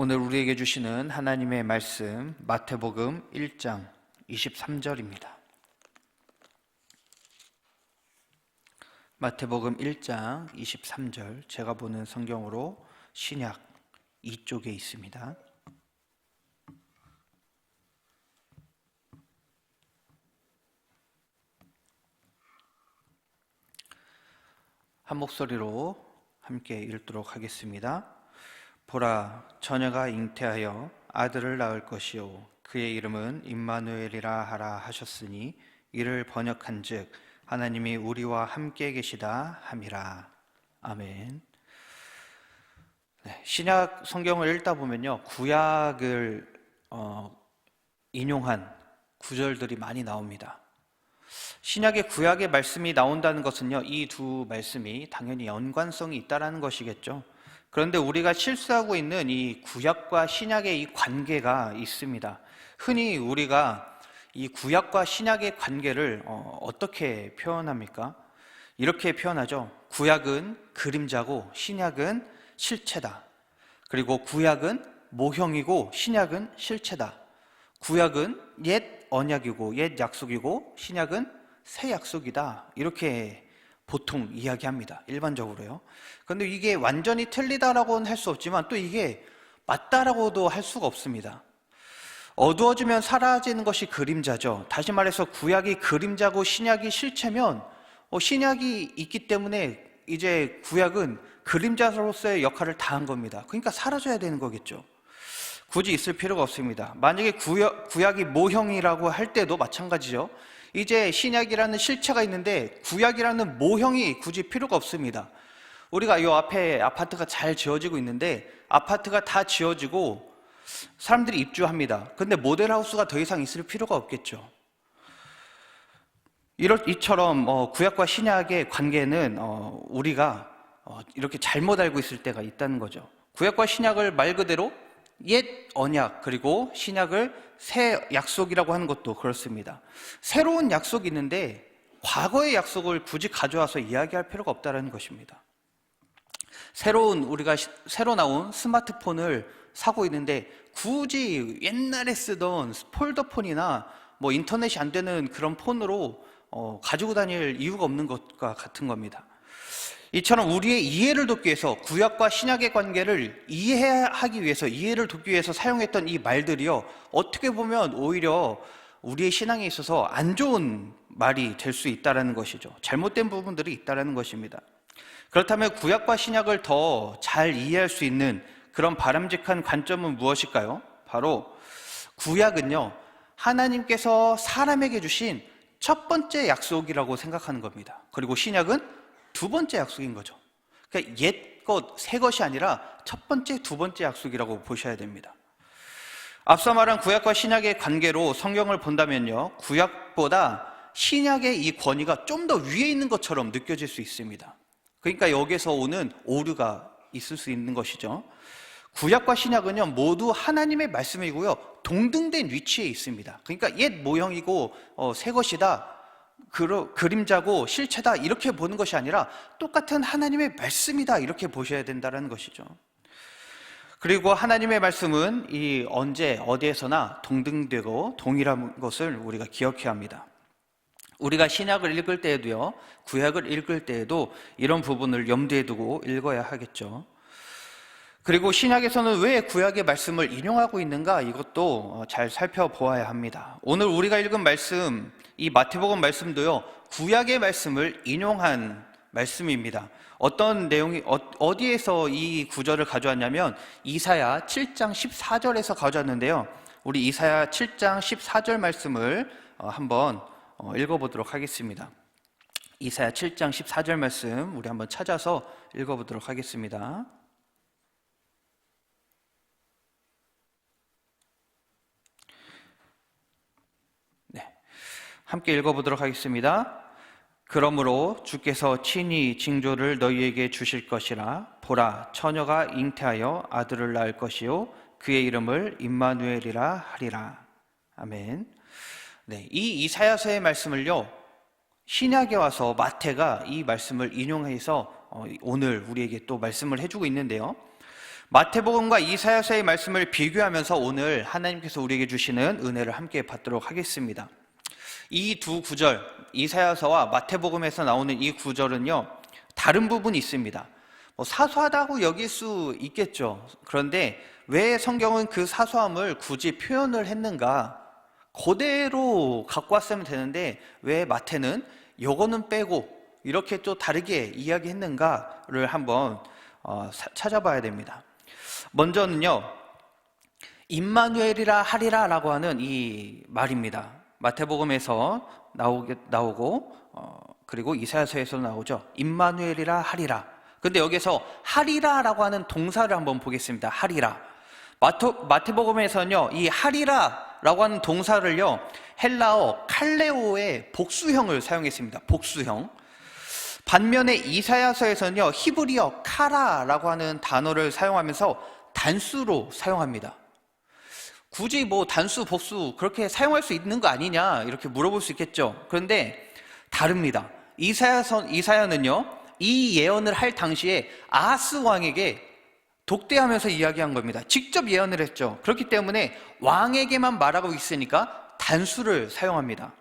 오늘 우리에게 주시는 하나님의 말씀 마태복음 1장 23절입니다. 마태복음 1장 23절, 제가 보는 성경으로 신약 2쪽에 있습니다. 한 목소리로 함께 읽도록 하겠습니다. 보라, 처녀가 잉태하여 아들을 낳을 것이요 그의 이름은 임마누엘이라 하라 하셨으니 이를 번역한즉 하나님이 우리와 함께 계시다 함이라. 아멘. 신약 성경을 읽다 보면요, 구약을 인용한 구절들이 많이 나옵니다. 신약의 구약의 말씀이 나온다는 것은요, 이 두 말씀이 당연히 연관성이 있다는 것이겠죠. 그런데 우리가 실수하고 있는 이 구약과 신약의 이 관계가 있습니다. 흔히 우리가 이 구약과 신약의 관계를 어떻게 표현합니까? 이렇게 표현하죠. 구약은 그림자고 신약은 실체다. 그리고 구약은 모형이고 신약은 실체다. 구약은 옛 언약이고 옛 약속이고 신약은 새 약속이다. 이렇게 보통 이야기합니다. 일반적으로요. 그런데 이게 완전히 틀리다라고는 할 수 없지만 또 이게 맞다라고도 할 수가 없습니다. 어두워지면 사라지는 것이 그림자죠. 다시 말해서 구약이 그림자고 신약이 실체면 신약이 있기 때문에 이제 구약은 그림자로서의 역할을 다한 겁니다. 그러니까 사라져야 되는 거겠죠. 굳이 있을 필요가 없습니다. 만약에 구약이 모형이라고 할 때도 마찬가지죠. 이제 신약이라는 실체가 있는데 구약이라는 모형이 굳이 필요가 없습니다. 우리가 이 앞에 아파트가 잘 지어지고 있는데 아파트가 다 지어지고 사람들이 입주합니다. 근데 모델하우스가 더 이상 있을 필요가 없겠죠. 이처럼 구약과 신약의 관계는 우리가 이렇게 잘못 알고 있을 때가 있다는 거죠. 구약과 신약을 말 그대로 옛 언약 그리고 신약을 새 약속이라고 하는 것도 그렇습니다. 새로운 약속이 있는데 과거의 약속을 굳이 가져와서 이야기할 필요가 없다는 것입니다. 우리가 새로 나온 스마트폰을 사고 있는데 굳이 옛날에 쓰던 폴더폰이나 인터넷이 안 되는 그런 폰으로 가지고 다닐 이유가 없는 것과 같은 겁니다. 이처럼 우리의 이해를 돕기 위해서 구약과 신약의 관계를 이해하기 위해서 이해를 돕기 위해서 사용했던 이 말들이요, 어떻게 보면 오히려 우리의 신앙에 있어서 안 좋은 말이 될 수 있다는 것이죠. 잘못된 부분들이 있다는 것입니다. 그렇다면 구약과 신약을 더 잘 이해할 수 있는 그런 바람직한 관점은 무엇일까요? 바로 구약은요, 하나님께서 사람에게 주신 첫 번째 약속이라고 생각하는 겁니다. 그리고 신약은 두 번째 약속인 거죠. 그러니까 옛 것, 새 것이 아니라 첫 번째, 두 번째 약속이라고 보셔야 됩니다. 앞서 말한 구약과 신약의 관계로 성경을 본다면요, 구약보다 신약의 이 권위가 좀 더 위에 있는 것처럼 느껴질 수 있습니다. 그러니까 여기서 오는 오류가 있을 수 있는 것이죠. 구약과 신약은요, 모두 하나님의 말씀이고요, 동등된 위치에 있습니다. 그러니까 옛 모형이고 새 것이다, 그림자고 실체다, 이렇게 보는 것이 아니라 똑같은 하나님의 말씀이다, 이렇게 보셔야 된다는 것이죠. 그리고 하나님의 말씀은 언제 어디에서나 동등되고 동일한 것을 우리가 기억해야 합니다. 우리가 신약을 읽을 때에도요, 구약을 읽을 때에도 이런 부분을 염두에 두고 읽어야 하겠죠. 그리고 신약에서는 왜 구약의 말씀을 인용하고 있는가, 이것도 잘 살펴보아야 합니다. 오늘 우리가 읽은 말씀, 이 마태복음 말씀도요, 구약의 말씀을 인용한 말씀입니다. 어떤 내용이 어디에서 이 구절을 가져왔냐면 이사야 7장 14절에서 가져왔는데요, 우리 이사야 7장 14절 말씀을 한번 읽어보도록 하겠습니다. 이사야 7장 14절 말씀 우리 한번 찾아서 읽어보도록 하겠습니다. 함께 읽어보도록 하겠습니다. 그러므로 주께서 친히 징조를 너희에게 주실 것이라. 보라, 처녀가 잉태하여 아들을 낳을 것이요 그의 이름을 임마누엘이라 하리라. 아멘. 이 이사야서의 말씀을요, 신약에 와서 마태가 이 말씀을 인용해서 오늘 우리에게 또 말씀을 해주고 있는데요, 마태복음과 이사야서의 말씀을 비교하면서 오늘 하나님께서 우리에게 주시는 은혜를 함께 받도록 하겠습니다. 이 두 구절, 이사야서와 마태복음에서 나오는 이 구절은요, 다른 부분이 있습니다. 사소하다고 여길 수 있겠죠. 그런데 왜 성경은 그 사소함을 굳이 표현을 했는가? 그대로 갖고 왔으면 되는데 왜 마태는 요거는 빼고 이렇게 또 다르게 이야기했는가를 한번 찾아봐야 됩니다. 먼저는요, 임마누엘이라 하리라 라고 하는 이 말입니다. 마태복음에서 나오고 그리고 이사야서에서도 나오죠. 임마누엘이라 하리라. 근데 여기서 하리라 라고 하는 동사를 한번 보겠습니다. 하리라. 마태복음에서는요, 이 하리라 라고 하는 동사를요, 헬라어 칼레오의 복수형을 사용했습니다. 복수형. 반면에 이사야서에서는요, 히브리어 카라라고 하는 단어를 사용하면서 단수로 사용합니다. 굳이 단수, 복수 그렇게 사용할 수 있는 거 아니냐 이렇게 물어볼 수 있겠죠. 그런데 다릅니다. 이사야는요, 이 예언을 할 당시에 아하스 왕에게 독대하면서 이야기한 겁니다. 직접 예언을 했죠. 그렇기 때문에 왕에게만 말하고 있으니까 단수를 사용합니다.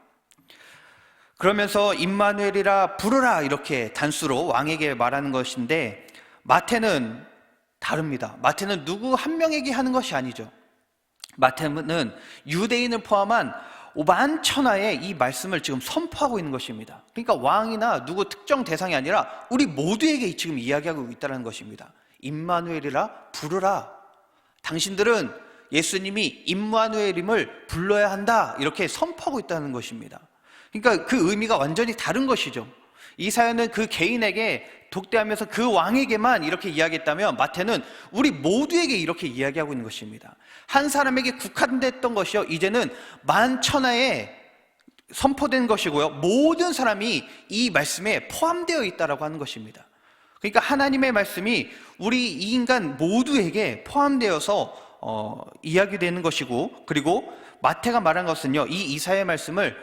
그러면서 임마누엘이라 부르라 이렇게 단수로 왕에게 말하는 것인데, 마태는 다릅니다. 마태는 누구 한 명에게 하는 것이 아니죠. 마태는 유대인을 포함한 오만천하의 이 말씀을 지금 선포하고 있는 것입니다. 그러니까 왕이나 누구 특정 대상이 아니라 우리 모두에게 지금 이야기하고 있다는 것입니다. 임마누엘이라 부르라. 당신들은 예수님이 임마누엘임을 불러야 한다. 이렇게 선포하고 있다는 것입니다. 그러니까 그 의미가 완전히 다른 것이죠. 이사야는 그 개인에게 독대하면서 그 왕에게만 이렇게 이야기했다면, 마태는 우리 모두에게 이렇게 이야기하고 있는 것입니다. 한 사람에게 국한됐던 것이요, 이제는 만천하에 선포된 것이고요, 모든 사람이 이 말씀에 포함되어 있다라고 하는 것입니다. 그러니까 하나님의 말씀이 우리 이 인간 모두에게 포함되어서 이야기되는 것이고, 그리고 마태가 말한 것은요, 이 이사야의 말씀을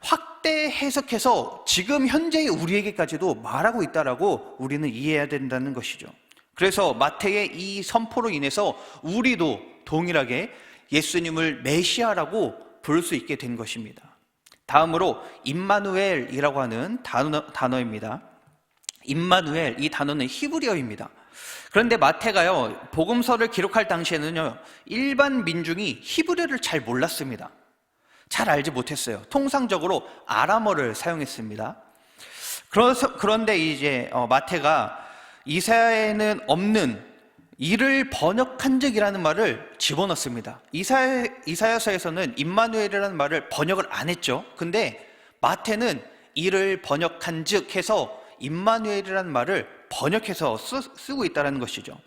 확대 해석해서 지금 현재의 우리에게까지도 말하고 있다라고 우리는 이해해야 된다는 것이죠. 그래서 마태의 이 선포로 인해서 우리도 동일하게 예수님을 메시아라고 부를 수 있게 된 것입니다. 다음으로 임마누엘이라고 하는 단어입니다. 임마누엘, 이 단어는 히브리어입니다. 그런데 마태가요, 복음서를 기록할 당시에는요, 일반 민중이 히브리어를 잘 몰랐습니다. 잘 알지 못했어요. 통상적으로 아람어를 사용했습니다. 그런데 이제 마태가 이사야에는 없는 이를 번역한 적이라는 말을 집어넣습니다. 이사야서에서는 임마누엘이라는 말을 번역을 안 했죠. 근데 마태는 이를 번역한 즉 해서 임마누엘이라는 말을 번역해서 쓰고 있다는 것이죠.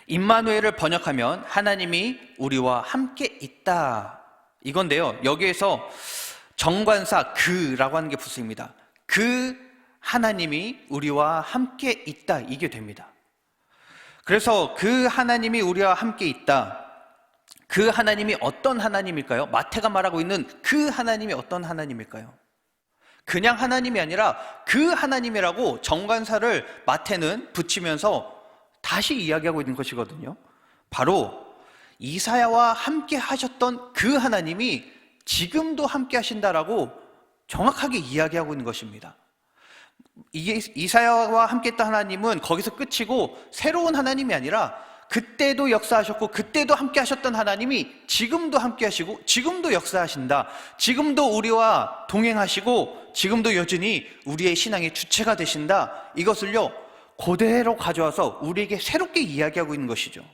임마누엘을 번역하면 하나님이 우리와 함께 있다, 이건데요, 여기에서 정관사 그라고 하는 게 붙습니다. 그 하나님이 우리와 함께 있다, 이게 됩니다. 그래서 그 하나님이 우리와 함께 있다, 그 하나님이 어떤 하나님일까요? 마태가 말하고 있는 그 하나님이 어떤 하나님일까요? 그냥 하나님이 아니라 그 하나님이라고 정관사를 마태는 붙이면서 다시 이야기하고 있는 것이거든요. 바로 이사야와 함께 하셨던 그 하나님이 지금도 함께 하신다라고 정확하게 이야기하고 있는 것입니다. 이사야와 함께 했던 하나님은 거기서 끝이고, 새로운 하나님이 아니라 그때도 역사하셨고 그때도 함께 하셨던 하나님이 지금도 함께 하시고 지금도 역사하신다, 지금도 우리와 동행하시고 지금도 여전히 우리의 신앙의 주체가 되신다, 이것을요 그대로 가져와서 우리에게 새롭게 이야기하고 있는 것이죠.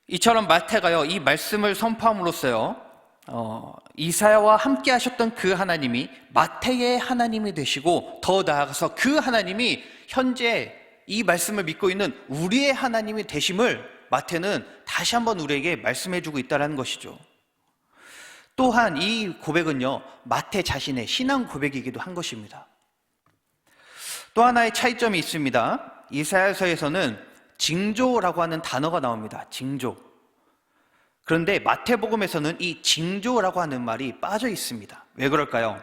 이처럼 마태가요, 이 말씀을 선포함으로써요, 이사야와 함께 하셨던 그 하나님이 마태의 하나님이 되시고, 더 나아가서 그 하나님이 현재 이 말씀을 믿고 있는 우리의 하나님이 되심을 마태는 다시 한번 우리에게 말씀해주고 있다는 것이죠. 또한 이 고백은요, 마태 자신의 신앙 고백이기도 한 것입니다. 또 하나의 차이점이 있습니다. 이사야서에서는 징조라고 하는 단어가 나옵니다. 징조. 그런데 마태복음에서는 이 징조라고 하는 말이 빠져 있습니다. 왜 그럴까요?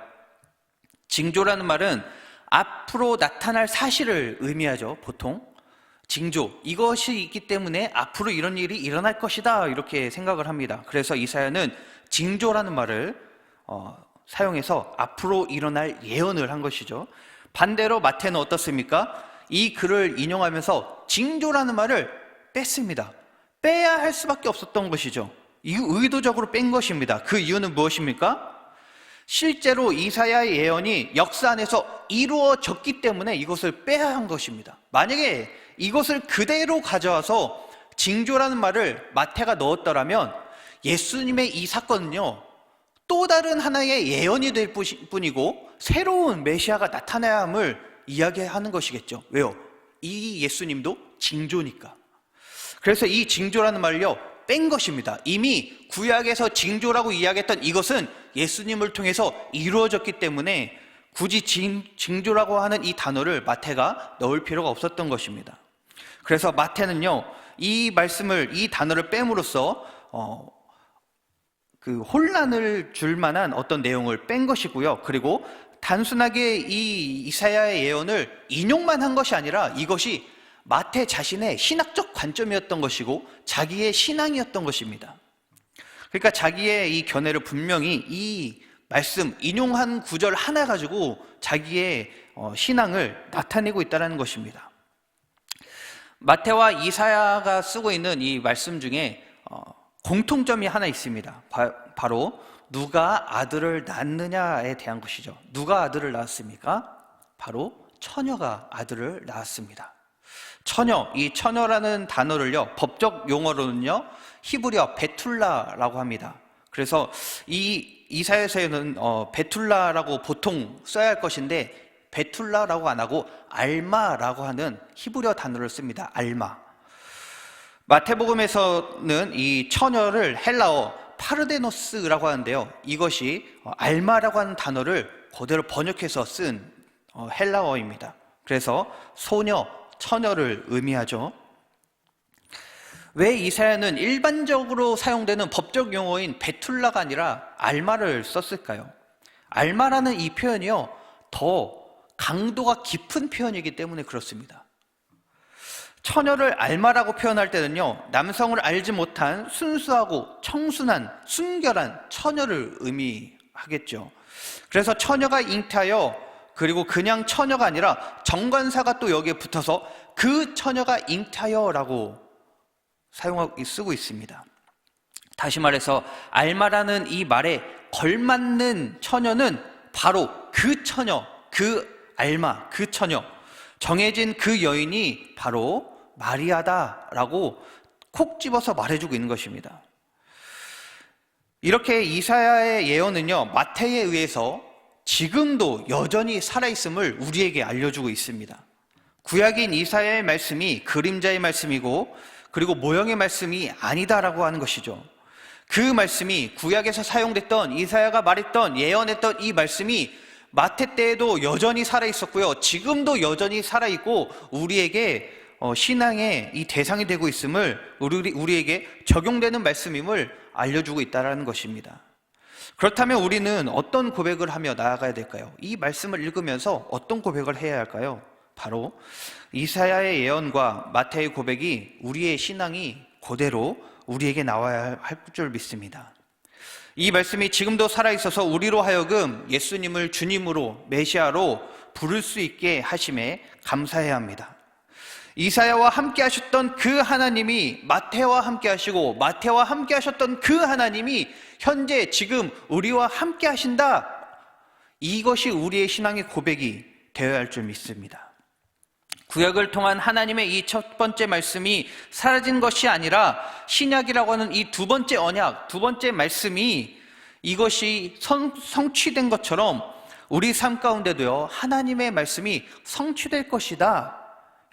징조라는 말은 앞으로 나타날 사실을 의미하죠, 보통. 징조, 이것이 있기 때문에 앞으로 이런 일이 일어날 것이다, 이렇게 생각을 합니다. 그래서 이사야는 징조라는 말을 사용해서 앞으로 일어날 예언을 한 것이죠. 반대로 마태는 어떻습니까? 이 글을 인용하면서 징조라는 말을 뺐습니다. 빼야 할 수밖에 없었던 것이죠. 의도적으로 뺀 것입니다. 그 이유는 무엇입니까? 실제로 이사야의 예언이 역사 안에서 이루어졌기 때문에 이것을 빼야 한 것입니다. 만약에 이것을 그대로 가져와서 징조라는 말을 마태가 넣었더라면 예수님의 이 사건은요, 또 다른 하나의 예언이 될 뿐이고 새로운 메시아가 나타나야 함을 이야기하는 것이겠죠. 왜요? 이 예수님도 징조니까. 그래서 이 징조라는 말을요, 뺀 것입니다. 이미 구약에서 징조라고 이야기했던 이것은 예수님을 통해서 이루어졌기 때문에 굳이 징조라고 하는 이 단어를 마태가 넣을 필요가 없었던 것입니다. 그래서 마태는요, 이 단어를 뺨으로써 그 혼란을 줄 만한 어떤 내용을 뺀 것이고요. 그리고 단순하게 이 이사야의 예언을 인용만 한 것이 아니라 이것이 마태 자신의 신학적 관점이었던 것이고 자기의 신앙이었던 것입니다. 그러니까 자기의 이 견해를 분명히 이 말씀, 인용한 구절 하나 가지고 자기의 신앙을 나타내고 있다는 것입니다. 마태와 이사야가 쓰고 있는 이 말씀 중에 공통점이 하나 있습니다. 바로 누가 아들을 낳느냐에 대한 것이죠. 누가 아들을 낳았습니까? 바로 처녀가 아들을 낳았습니다. 처녀, 이 처녀라는 단어를요, 법적 용어로는요, 히브리어 베툴라라고 합니다. 그래서 이 이사야서에는 베툴라라고 보통 써야 할 것인데 베툴라라고 안 하고 알마라고 하는 히브리어 단어를 씁니다. 알마. 마태복음에서는 이 처녀를 헬라어 파르데노스라고 하는데요, 이것이 알마라고 하는 단어를 그대로 번역해서 쓴 헬라어입니다. 그래서 소녀, 처녀를 의미하죠. 왜 이사야는 일반적으로 사용되는 법적 용어인 베툴라가 아니라 알마를 썼을까요? 알마라는 이 표현이요, 더 강도가 깊은 표현이기 때문에 그렇습니다. 처녀를 알마라고 표현할 때는요, 남성을 알지 못한 순수하고 청순한, 순결한 처녀를 의미하겠죠. 그래서 처녀가 잉태하여, 그리고 그냥 처녀가 아니라 정관사가 또 여기에 붙어서 그 처녀가 잉태하여라고 쓰고 있습니다. 다시 말해서 알마라는 이 말에 걸맞는 처녀는 바로 그 처녀, 그 알마, 그 처녀, 정해진 그 여인이 바로 마리아다라고 콕 집어서 말해주고 있는 것입니다. 이렇게 이사야의 예언은요, 마태에 의해서 지금도 여전히 살아있음을 우리에게 알려주고 있습니다. 구약인 이사야의 말씀이 그림자의 말씀이고 그리고 모형의 말씀이 아니다라고 하는 것이죠. 그 말씀이 구약에서 사용됐던, 이사야가 말했던, 예언했던 이 말씀이 마태 때에도 여전히 살아있었고요, 지금도 여전히 살아있고 우리에게 신앙의 이 대상이 되고 있음을, 우리에게 적용되는 말씀임을 알려주고 있다는 것입니다. 그렇다면 우리는 어떤 고백을 하며 나아가야 될까요? 이 말씀을 읽으면서 어떤 고백을 해야 할까요? 바로 이사야의 예언과 마태의 고백이 우리의 신앙이 그대로 우리에게 나와야 할 줄 믿습니다. 이 말씀이 지금도 살아있어서 우리로 하여금 예수님을 주님으로, 메시아로 부를 수 있게 하심에 감사해야 합니다. 이사야와 함께 하셨던 그 하나님이 마태와 함께 하시고 마태와 함께 하셨던 그 하나님이 현재 지금 우리와 함께 하신다, 이것이 우리의 신앙의 고백이 되어야 할 줄 믿습니다. 구약을 통한 하나님의 이 첫 번째 말씀이 사라진 것이 아니라 신약이라고 하는 이 두 번째 언약, 두 번째 말씀이 이것이 성취된 것처럼 우리 삶 가운데도요, 하나님의 말씀이 성취될 것이다,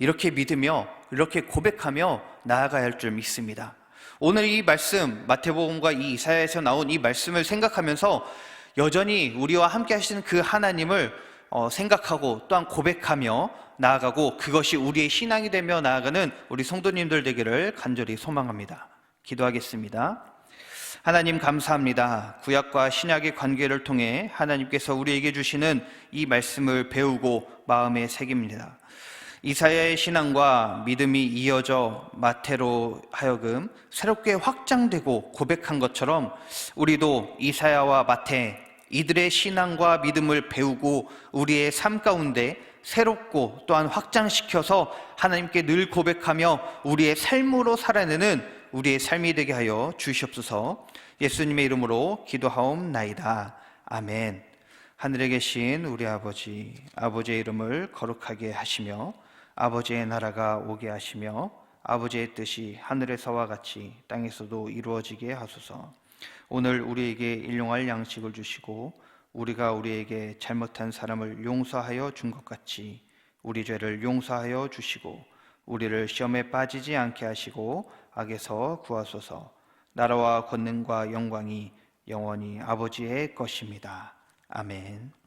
이렇게 믿으며 이렇게 고백하며 나아가야 할 줄 믿습니다. 오늘 이 말씀, 마태복음과 이 이사야에서 나온 이 말씀을 생각하면서 여전히 우리와 함께 하시는 그 하나님을 생각하고 또한 고백하며 나아가고 그것이 우리의 신앙이 되며 나아가는 우리 성도님들 되기를 간절히 소망합니다. 기도하겠습니다. 하나님 감사합니다. 구약과 신약의 관계를 통해 하나님께서 우리에게 주시는 이 말씀을 배우고 마음에 새깁니다. 이사야의 신앙과 믿음이 이어져 마태로 하여금 새롭게 확장되고 고백한 것처럼 우리도 이사야와 마태 이들의 신앙과 믿음을 배우고 우리의 삶 가운데 새롭고 또한 확장시켜서 하나님께 늘 고백하며 우리의 삶으로 살아내는 우리의 삶이 되게 하여 주시옵소서. 예수님의 이름으로 기도하옵나이다. 아멘. 하늘에 계신 우리 아버지, 아버지의 이름을 거룩하게 하시며 아버지의 나라가 오게 하시며 아버지의 뜻이 하늘에서와 같이 땅에서도 이루어지게 하소서. 오늘 우리에게 일용할 양식을 주시고 우리가 우리에게 잘못한 사람을 용서하여 준 것 같이 우리 죄를 용서하여 주시고 우리를 시험에 빠지지 않게 하시고 악에서 구하소서. 나라와 권능과 영광이 영원히 아버지의 것입니다. 아멘.